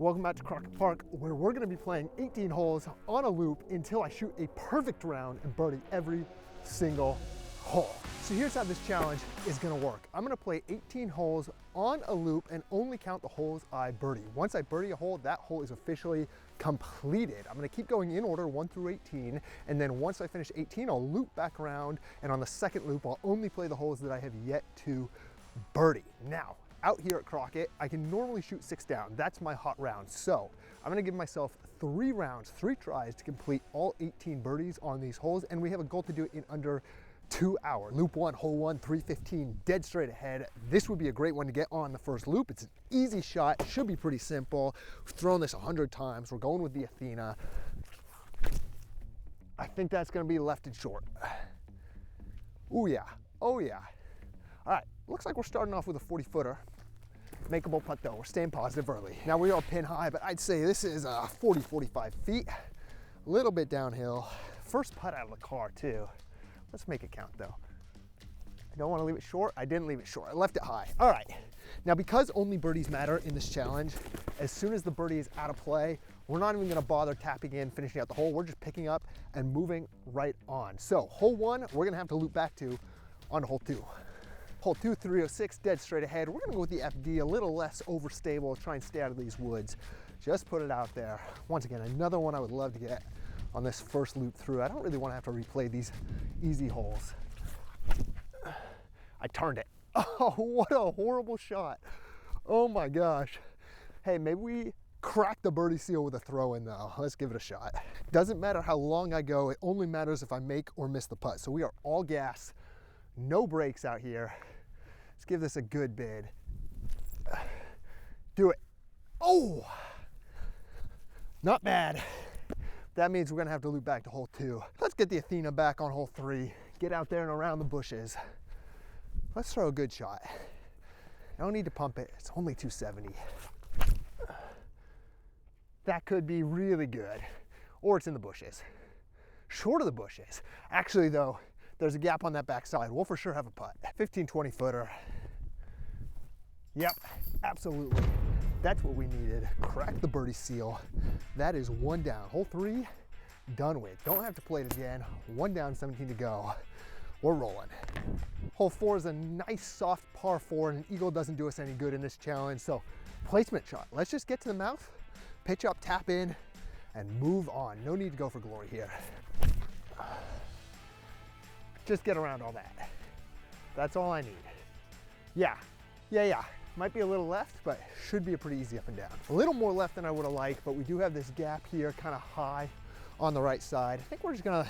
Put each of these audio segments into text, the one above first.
Welcome back to Crockett Park, where we're going to be playing 18 holes on a loop until I shoot a perfect round and birdie every single hole. So here's how this challenge is going to work. I'm going to play 18 holes on a loop and only count the holes I birdie. Once I birdie a hole, that hole is officially completed. I'm going to keep going in order 1 through 18, and then once I finish 18, I'll loop back around, and on the second loop, I'll only play the holes that I have yet to birdie. Now, out here at Crockett, I can normally shoot 6 down. That's my hot round. So I'm gonna give myself 3 rounds, 3 tries to complete all 18 birdies on these holes, and we have a goal to do it in under 2 hours. Loop 1, hole 1, 315, dead straight ahead. This would be a great one to get on the first loop. It's an easy shot, should be pretty simple. We've thrown this 100 times. We're going with the Athena. I think that's gonna be left and short. Oh yeah, oh yeah. All right, looks like we're starting off with a 40-footer. Makeable putt though, we're staying positive early. Now we are pin high, but I'd say this is 40, 45 feet. A little bit downhill. First putt out of the car too. Let's make it count though. I don't want to leave it short. I didn't leave it short, I left it high. All right, now because only birdies matter in this challenge, as soon as the birdie is out of play, we're not even gonna bother tapping in, finishing out the hole. We're just picking up and moving right on. So hole 1, we're gonna have to loop back to on hole 2. Hole 2, 306, dead straight ahead. We're gonna go with the FD, a little less overstable, try and stay out of these woods. Just put it out there. Once again, another one I would love to get on this first loop through. I don't really wanna have to replay these easy holes. I turned it. Oh, what a horrible shot. Oh my gosh. Hey, maybe we crack the birdie seal with a throw in though. Let's give it a shot. Doesn't matter how long I go, it only matters if I make or miss the putt. So we are all gas. No brakes out here. Let's give this a good bid. Do it. Oh, not bad. That means we're gonna have to loop back to hole 2. Let's get the Athena back on hole 3. Get out there and around the bushes. Let's throw a good shot. I don't need to pump it. It's only 270. That could be really good. Or it's in the bushes. Short of the bushes. Actually though, there's a gap on that backside. We'll for sure have a putt. 15, 20 footer. Yep, absolutely. That's what we needed. Crack the birdie seal. That is 1 down. Hole 3, done with. Don't have to play it again. 1 down, 17 to go. We're rolling. Hole 4 is a nice soft par 4, and an eagle doesn't do us any good in this challenge. So placement shot. Let's just get to the mouth, pitch up, tap in, and move on. No need to go for glory here. Just get around all that. That's all I need. Yeah. Might be a little left, but should be a pretty easy up and down. A little more left than I would have liked, but we do have this gap here kind of high on the right side. I think we're just gonna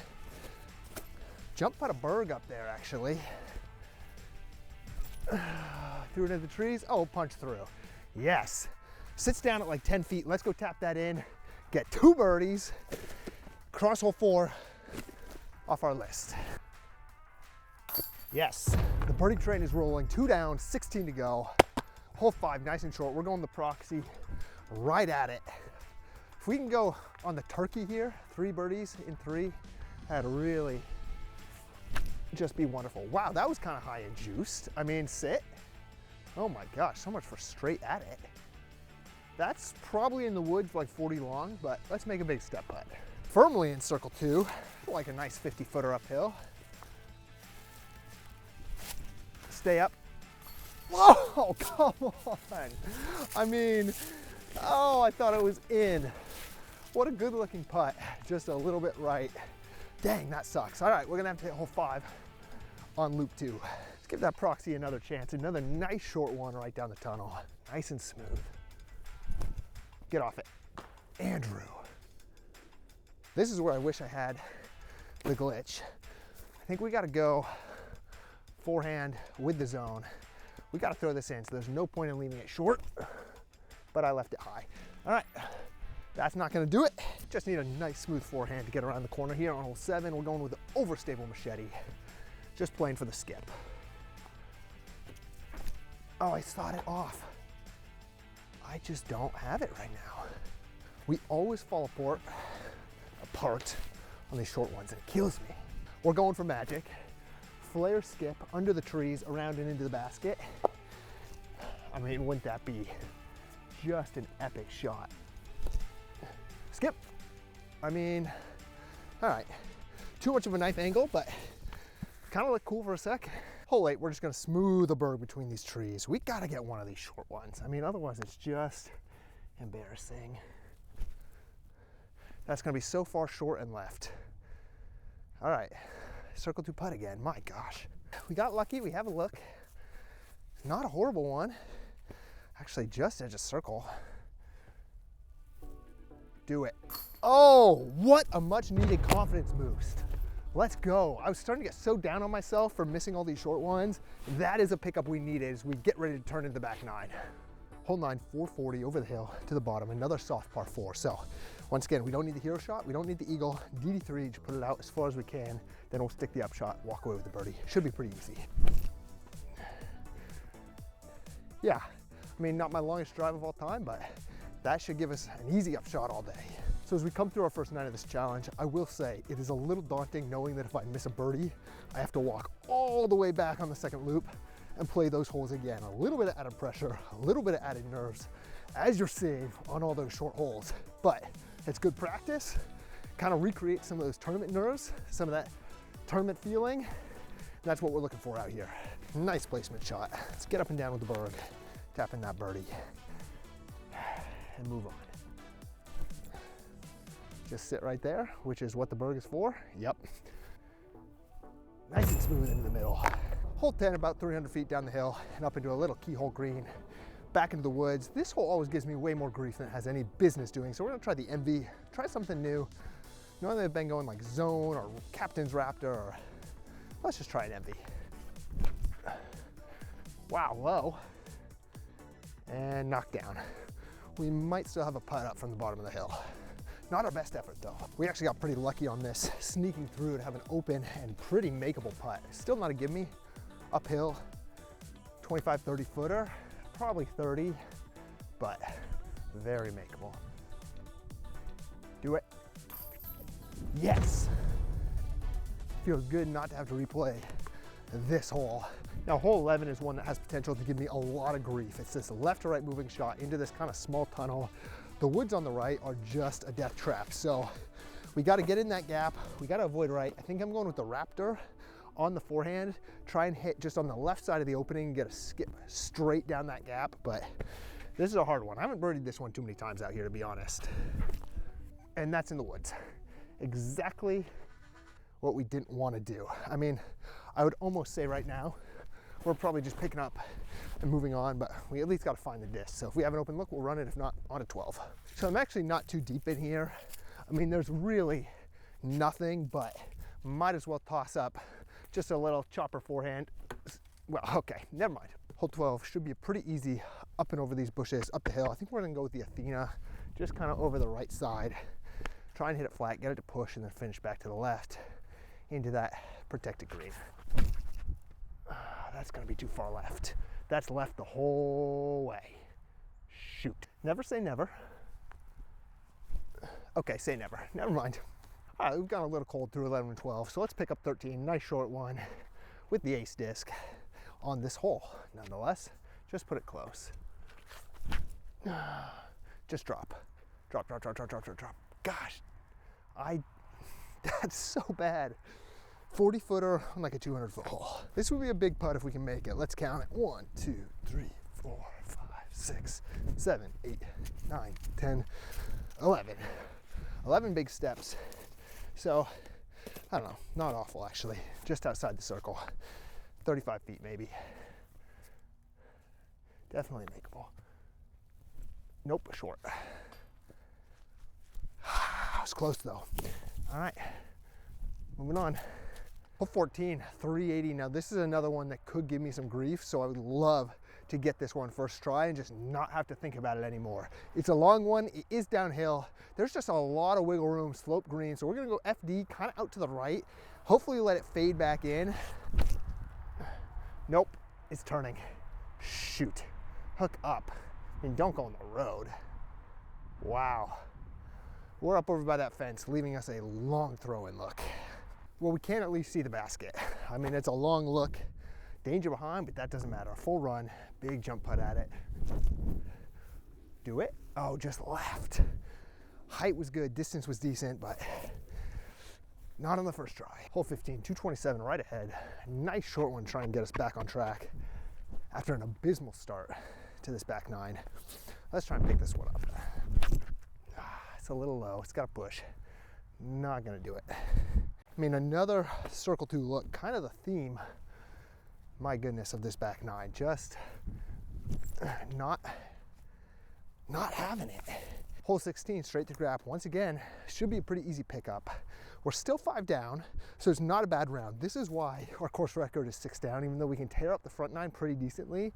jump out a berg up there actually. Through it into the trees. Oh, punch through. Yes. Sits down at like 10 feet. Let's go tap that in. Get 2 birdies. Cross hole 4 off our list. Yes, the birdie train is rolling. 2 down, 16 to go. Hole 5, nice and short. We're going the proxy right at it. If we can go on the turkey here, 3 birdies in 3, that'd really just be wonderful. Wow, that was kind of high and juiced. I mean, sit. Oh my gosh, so much for straight at it. That's probably in the woods like 40 long, but let's make a big step putt. Firmly in circle 2, like a nice 50-footer uphill. Stay up. Whoa, come on. I mean, oh, I thought it was in. What a good looking putt. Just a little bit right. Dang, that sucks. All right, we're gonna have to hit hole 5 on loop 2. Let's give that proxy another chance. Another nice short one right down the tunnel. Nice and smooth. Get off it. Andrew. This is where I wish I had the glitch. I think we gotta go forehand with the zone. We got to throw this in, so there's no point in leaving it short, but I left it high. All right, that's not going to do it. Just need a nice smooth forehand to get around the corner here on hole 7. We're going with the overstable machete, just playing for the skip. Oh, I thought it off. I just don't have it right now. We always fall apart on these short ones, and it kills me. We're going for magic. Flare skip under the trees, around and into the basket. I mean, wouldn't that be just an epic shot. Skip. I mean, all right. Too much of a knife angle, but kind of look cool for a sec. Hole 8, we're just gonna smooth the berg between these trees. We gotta get one of these short ones. I mean, otherwise it's just embarrassing. That's gonna be so far short and left. All right, circle to putt again, my gosh. We got lucky, we have a look. Not a horrible one. Actually, just edge a circle. Do it. Oh, what a much needed confidence boost. Let's go. I was starting to get so down on myself for missing all these short ones. That is a pickup we needed as we get ready to turn into the back 9. Hole 9, 440 over the hill to the bottom, another soft par 4. So once again, we don't need the hero shot, we don't need the eagle. DD3, just put it out as far as we can, then we'll stick the upshot, walk away with the birdie. Should be pretty easy. Yeah, I mean, not my longest drive of all time, but that should give us an easy upshot all day. So as we come through our first night of this challenge, I will say it is a little daunting knowing that if I miss a birdie, I have to walk all the way back on the second loop and play those holes again. A little bit of added pressure, a little bit of added nerves, as you're seeing on all those short holes. But it's good practice, kind of recreate some of those tournament nerves, some of that tournament feeling. That's what we're looking for out here. Nice placement shot. Let's get up and down with the berg, tap in that birdie, and move on. Just sit right there, which is what the berg is for. Yep. Nice and smooth into the middle. Hole 10, about 300 feet down the hill and up into a little keyhole green, back into the woods. This hole always gives me way more grief than it has any business doing. So we're gonna try the Envy, try something new. Normally I've been going like Zone or Captain's Raptor, or let's just try an Envy. Wow, low. And knocked down. We might still have a putt up from the bottom of the hill. Not our best effort though. We actually got pretty lucky on this, sneaking through to have an open and pretty makeable putt. Still not a gimme, uphill, 25, 30 footer, probably 30, but very makeable. Do it. Yes. Feels good not to have to replay this hole. Now hole 11 is one that has potential to give me a lot of grief. It's this left to right moving shot into this kind of small tunnel. The woods on the right are just a death trap. So we got to get in that gap. We got to avoid right. I think I'm going with the Raptor on the forehand, try and hit just on the left side of the opening, get a skip straight down that gap. But this is a hard one. I haven't birdied this one too many times out here, to be honest. And that's in the woods. Exactly what we didn't want to do. I mean, I would almost say right now, we're probably just picking up and moving on, but we at least got to find the disc. So if we have an open look, we'll run it. If not, on a 12. So I'm actually not too deep in here. I mean, there's really nothing, but might as well toss up just a little chopper forehand. Well, okay, never mind. Hole 12 should be pretty easy up and over these bushes, up the hill. I think we're gonna go with the Athena, just kind of over the right side. Try and hit it flat, get it to push, and then finish back to the left into that protected green. That's gonna be too far left. That's left the whole way. Shoot. Never say never. Okay, say never. Never mind. All right, we've gone a little cold through 11 and 12, so let's pick up 13. Nice short one with the ace disc on this hole. Nonetheless, just put it close. Just drop. Drop, drop, drop, drop, drop, drop, drop. Gosh, that's so bad. 40 footer on like a 200 foot hole. This would be a big putt if we can make it. Let's count it. 1, 2, 3, 4, 5, 6, 7, 8, 9, 10, 11. 11 big steps. So, I don't know, not awful actually. Just outside the circle. 35 feet maybe. Definitely makeable. Nope, short. I was close though. All right, moving on. Hole 14, 380. Now this is another one that could give me some grief, so I would love to get this one first try and just not have to think about it anymore. It's a long one, it is downhill. There's just a lot of wiggle room, slope green, so we're gonna go FD, kind of out to the right. Hopefully let it fade back in. Nope, it's turning. Shoot, hook up. I mean, don't go on the road. Wow. We're up over by that fence, leaving us a long throw-in look. Well, we can at least see the basket. I mean, it's a long look. Danger behind, but that doesn't matter. Full run, big jump putt at it. do it. Oh, just left. Height was good, distance was decent, but not on the first try. Hole 15, 227 right ahead. Nice short one, trying to get us back on track after an abysmal start to this back nine. Let's try and pick this one up. It's a little low, it's got a push. Not gonna do it. I mean, another circle two look, kind of the theme, my goodness, of this back nine. Just not having it. Hole 16, straight to grab. Once again, should be a pretty easy pickup. We're still 5 down, so it's not a bad round. This is why our course record is 6 down, even though we can tear up the front nine pretty decently.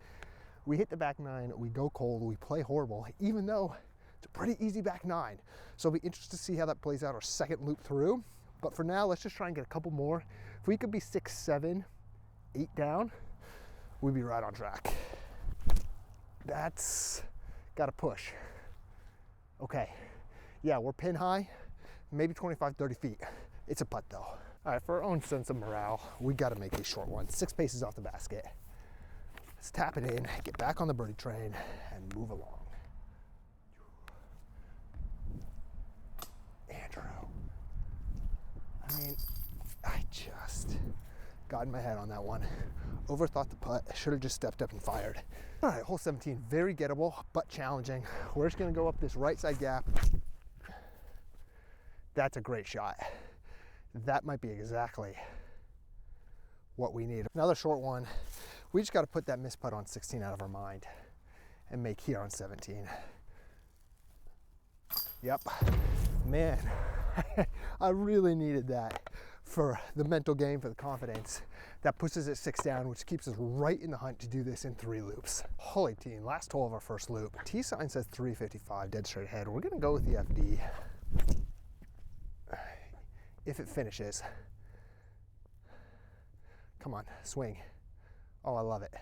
We hit the back nine, we go cold, we play horrible, even though it's a pretty easy back nine. So I'll be interested to see how that plays out our second loop through. But for now, let's just try and get a couple more. If we could be 6, 7, 8 down, we'd be right on track. That's gotta push. Okay, yeah, we're pin high, maybe 25, 30 feet. It's a putt though. All right, for our own sense of morale, we gotta make these short ones. 6 paces off the basket. Let's tap it in, get back on the birdie train, and move along. Andrew. I mean, I just got in my head on that one. Overthought the putt, should have just stepped up and fired. All right, hole 17, very gettable, but challenging. We're just gonna go up this right side gap. That's a great shot. That might be exactly what we need. Another short one. We just gotta put that missed putt on 16 out of our mind and make here on 17. Yep, man, I really needed that for the mental game, for the confidence. That puts us at 6 down, which keeps us right in the hunt to do this in 3 loops. Hole 18, last hole of our first loop. Tee sign says 355, dead straight ahead. We're gonna go with the FD. If it finishes. Come on, swing. Oh, I love it.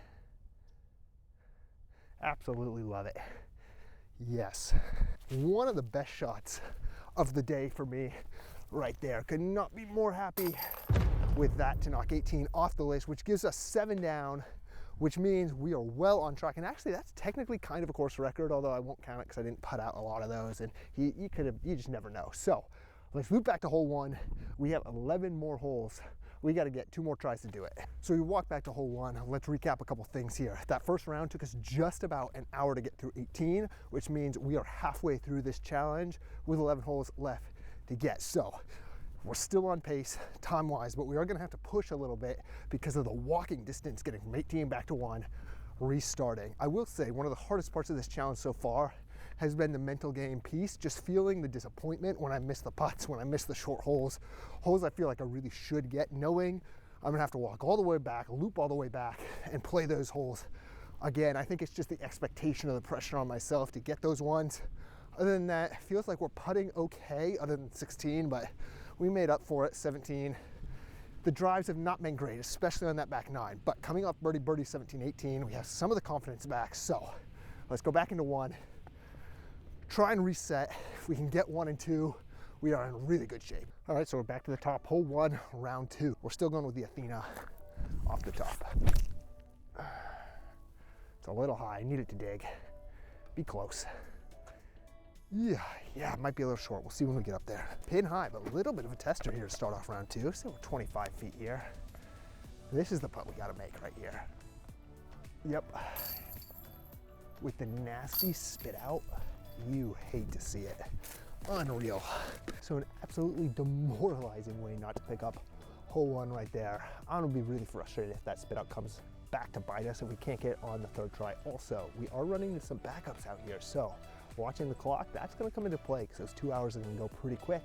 Absolutely love it. Yes. One of the best shots of the day for me right there. Could not be more happy with that to knock 18 off the list, which gives us 7 down, which means we are well on track. And actually, that's technically kind of a course record, although I won't count it because I didn't putt out a lot of those, and you just never know. So let's loop back to hole 1. We have 11 more holes. We got to get 2 more tries to do it. So we walk back to hole 1. Let's recap a couple things here. That first round took us just about an hour to get through 18, which means we are halfway through this challenge with 11 holes left to get. So we're still on pace time-wise, but we are gonna have to push a little bit because of the walking distance getting from 18 back to 1, restarting. I will say one of the hardest parts of this challenge so far has been the mental game piece, just feeling the disappointment when I miss the putts, when I miss the short holes I feel like I really should get, knowing I'm gonna have to walk all the way back, loop all the way back, and play those holes again. I think it's just the expectation of the pressure on myself to get those ones. Other than that, it feels like we're putting okay, other than 16, but we made up for it, 17. The drives have not been great, especially on that back 9, but coming off birdie, 17, 18, we have some of the confidence back. So let's go back into 1, try and reset. If we can get 1 and 2, we are in really good shape. All right, so we're back to the top, hole 1, round 2. We're still going with the Athena off the top. It's a little high, I need it to dig. Be close. Yeah, it might be a little short. We'll see when we get up there. Pin high, but a little bit of a tester here to start off round 2. So we're 25 feet here. This is the putt we gotta make right here. Yep. With the nasty spit out, you hate to see it. Unreal. So an absolutely demoralizing way not to pick up hole 1 right there. I'm gonna be really frustrated if that spit out comes back to bite us if we can't get on the 3rd try. Also, we are running into some backups out here, so watching the clock, that's gonna come into play because those 2 hours are gonna go pretty quick.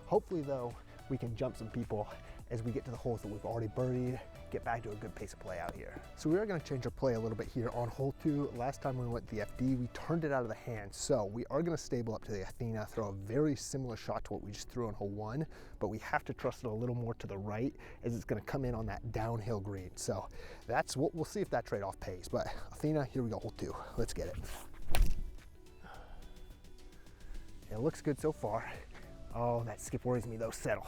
Hopefully though, we can jump some people as we get to the holes that we've already birdied, get back to a good pace of play out here. So we are gonna change our play a little bit here on hole 2. Last time we went the FD, we turned it out of the hand. So we are gonna stable up to the Athena, throw a very similar shot to what we just threw on hole 1, but we have to trust it a little more to the right as it's gonna come in on that downhill green. So that's what we'll see if that trade-off pays. But Athena, here we go, hole 2. Let's get it. It looks good so far. Oh, that skip worries me though, settle.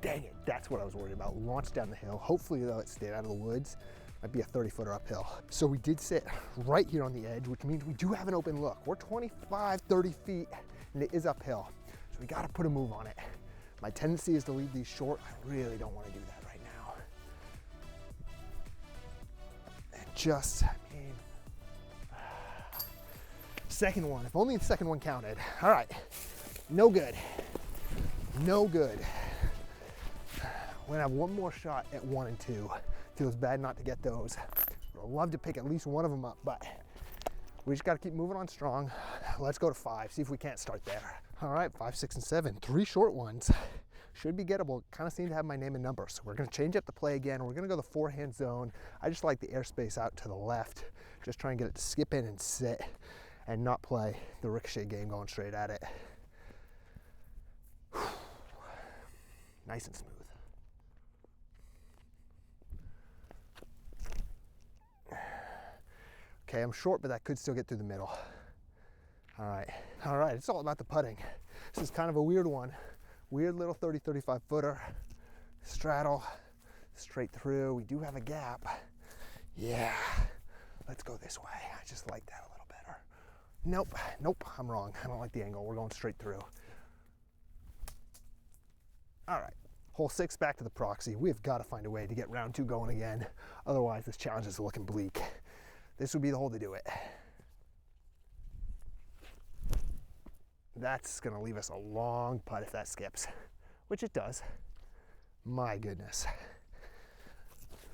Dang it, that's what I was worried about. Launch down the hill. Hopefully though it stayed out of the woods. Might be a 30-footer uphill. So we did sit right here on the edge, which means we do have an open look. We're 25, 30 feet, and it is uphill. So we gotta put a move on it. My tendency is to leave these short. I really don't wanna do that right now. And just, second one, if only the second one counted. All right, no good, no good. We're gonna have one more shot at 1 and 2. Feels bad not to get those. I'd love to pick at least one of them up, but we just gotta keep moving on strong. Let's go to 5, see if we can't start there. All right, 5, 6, and 7, 3 short ones. Should be gettable, kind of seem to have my name and number. So we're gonna change up the play again. We're gonna go the forehand zone. I just like the airspace out to the left. Just try and get it to skip in and sit and not play the ricochet game going straight at it. Nice and smooth. Okay, I'm short, but that could still get through the middle. All right, it's all about the putting. This is kind of a weird one. Weird little 30, 35 footer. Straddle, straight through. We do have a gap. Yeah, let's go this way. I just like that a little better. Nope, I'm wrong. I don't like the angle. We're going straight through. All right, hole 6 back to the proxy. We've got to find a way to get round 2 going again. Otherwise, this challenge is looking bleak. This would be the hole to do it. That's gonna leave us a long putt if that skips, which it does. My goodness.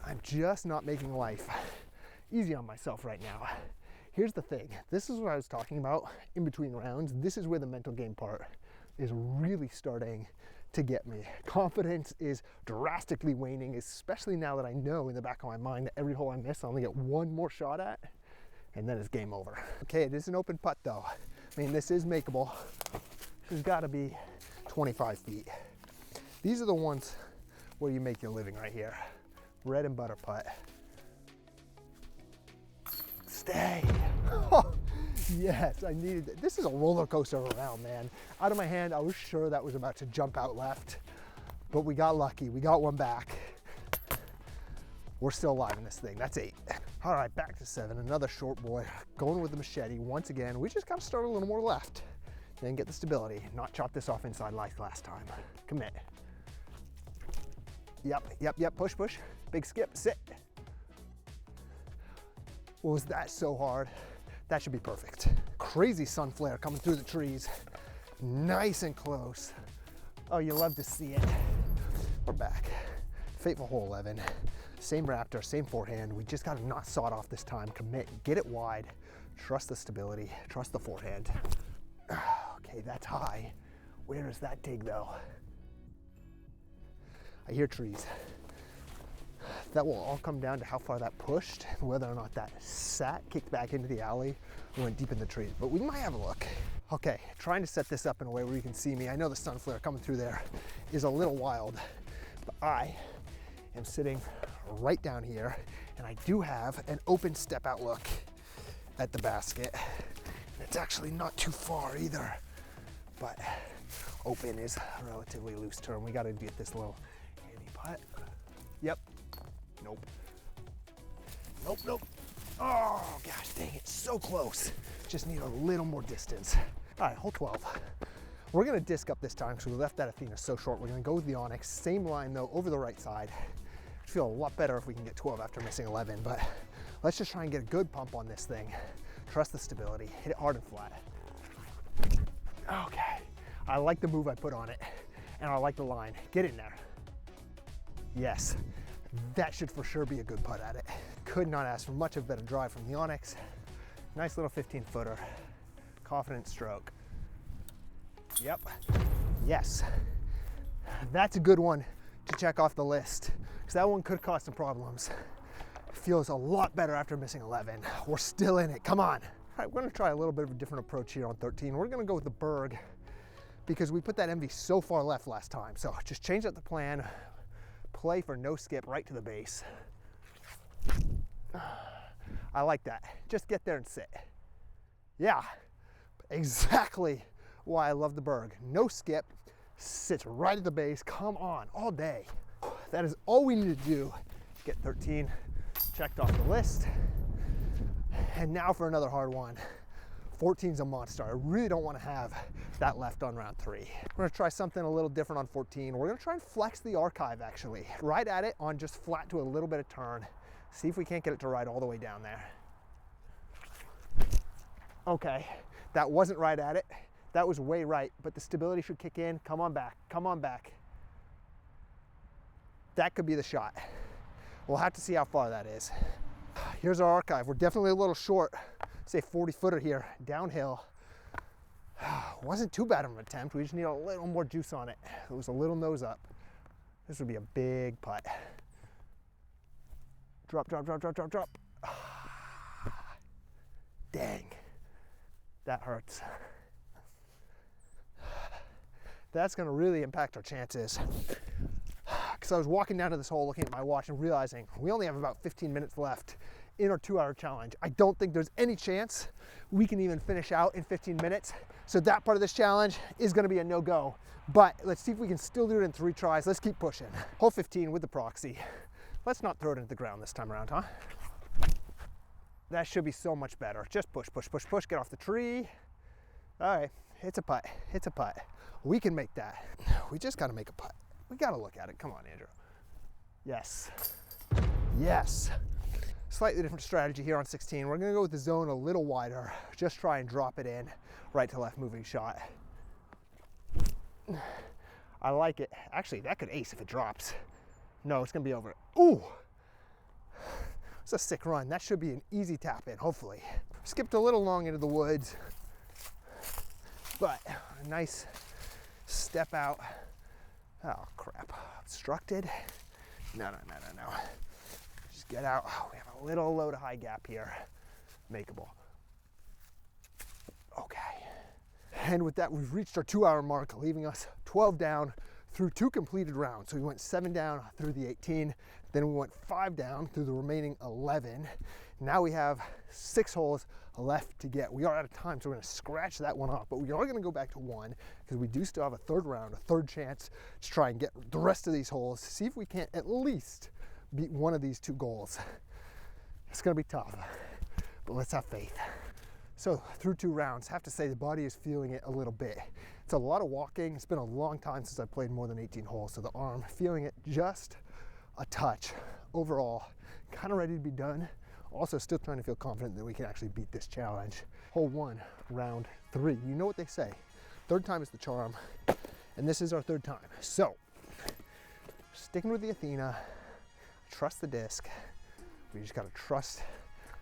I'm just not making life easy on myself right now. Here's the thing. This is what I was talking about in between rounds. This is where the mental game part is really starting to get me. Confidence is drastically waning, especially now that I know in the back of my mind that every hole I miss, I only get one more shot at, and then it's game over. Okay, it is an open putt though. I mean, this is makeable. This has got to be 25 feet. These are the ones where you make your living right here. Bread and butter putt. Stay. Yes, I needed it. This is a roller coaster of a round, man. Out of my hand, I was sure that was about to jump out left, but we got lucky. We got one back. We're still alive in this thing. That's 8. All right, back to 7. Another short boy. Going with the machete once again. We just got to start a little more left, then get the stability. Not chop this off inside like last time. Commit. Yep. Push. Big skip. Sit. Was that so hard? That should be perfect. Crazy sun flare coming through the trees. Nice and close. Oh, you love to see it. We're back. Fateful hole 11. Same Raptor, same forehand. We just gotta not saw it off this time. Commit, get it wide. Trust the stability, trust the forehand. Okay, that's high. Where does that dig though? I hear trees. That will all come down to how far that pushed, whether or not that sat, kicked back into the alley, and went deep in the trees. But we might have a look. Okay, trying to set this up in a way where you can see me. I know the sun flare coming through there is a little wild, but I am sitting right down here, and I do have an open step out look at the basket. And it's actually not too far either, but open is a relatively loose term. We gotta get this little handy putt. Yep. Nope. Oh, gosh dang it, so close. Just need a little more distance. All right, hole 12. We're gonna disc up this time because we left that Athena so short. We're gonna go with the Onyx. Same line though, over the right side. I feel a lot better if we can get 12 after missing 11, but let's just try and get a good pump on this thing. Trust the stability, hit it hard and flat. Okay, I like the move I put on it, and I like the line. Get in there. Yes. That should for sure be a good putt at it. Could not ask for much of a better drive from the Onyx. Nice little 15-footer. Confident stroke. Yep. Yes. That's a good one to check off the list, because that one could cause some problems. Feels a lot better after missing 11. We're still in it. Come on. All right, we're going to try a little bit of a different approach here on 13. We're going to go with the Berg because we put that MV so far left last time. So just change up the plan. Play for no skip right to the base. I like that. Just get there and sit. Yeah, exactly why I love the Berg. No skip, sits right at the base. Come on, all day. That is all we need to do. Get 13, checked off the list. And now for another hard one. 14's a monster. I really don't want to have that left on round 3. We're gonna try something a little different on 14. We're gonna try and flex the archive actually. Right at it on just flat to a little bit of turn. See if we can't get it to ride all the way down there. Okay, that wasn't right at it. That was way right, but the stability should kick in. Come on back, come on back. That could be the shot. We'll have to see how far that is. Here's our archive. We're definitely a little short. Say 40-footer here, downhill. Wasn't too bad of an attempt. We just need a little more juice on it. It was a little nose up. This would be a big putt. Drop, drop, drop, drop, drop, drop. Dang, that hurts. That's gonna really impact our chances. Because I was walking down to this hole looking at my watch and realizing we only have about 15 minutes left in our 2-hour challenge. I don't think there's any chance we can even finish out in 15 minutes. So that part of this challenge is gonna be a no-go. But let's see if we can still do it in 3 tries. Let's keep pushing. Hole 15 with the proxy. Let's not throw it into the ground this time around, huh? That should be so much better. Just push, push, push, push, get off the tree. All right, it's a putt, it's a putt. We can make that. We just gotta make a putt. We gotta look at it. Come on, Andrew. Yes. Yes. Slightly different strategy here on 16. We're gonna go with the zone a little wider. Just try and drop it in. Right to left moving shot. I like it. Actually, that could ace if it drops. No, it's gonna be over. Ooh. It's a sick run. That should be an easy tap in, hopefully. Skipped a little long into the woods, but a nice step out. Oh crap, obstructed. No. Just get out. We have a little low to high gap here. Makeable. Okay. And with that, we've reached our 2-hour mark, leaving us 12 down through 2 completed rounds. So we went 7 down through the 18, then we went 5 down through the remaining 11. Now we have 6 holes left to get. We are out of time, so we're gonna scratch that one off, but we are gonna go back to 1 because we do still have a 3rd round, a 3rd chance to try and get the rest of these holes, see if we can't at least beat one of these 2 goals. It's gonna be tough, but let's have faith. So through 2 rounds, have to say the body is feeling it a little bit. It's a lot of walking. It's been a long time since I played more than 18 holes, so the arm feeling it just a touch. Overall, kind of ready to be done. Also still trying to feel confident that we can actually beat this challenge. Hole 1, round 3. You know what they say, 3rd time is the charm, and this is our 3rd time. So, sticking with the Athena, trust the disc. We just gotta trust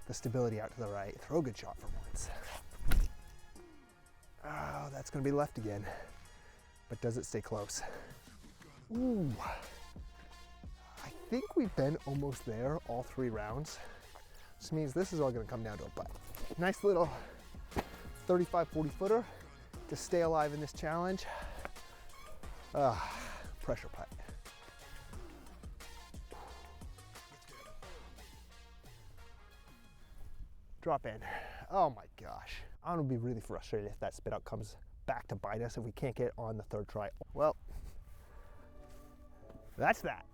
the stability out to the right. Throw a good shot for once. Oh, that's gonna be left again. But does it stay close? Ooh. I think we've been almost there all 3 rounds. Which means this is all gonna come down to a putt. Nice little 35-40 footer to stay alive in this challenge. Pressure putt. Drop in. Oh my gosh. I'm gonna be really frustrated if that spit out comes back to bite us if we can't get it on the 3rd try. Well, that's that.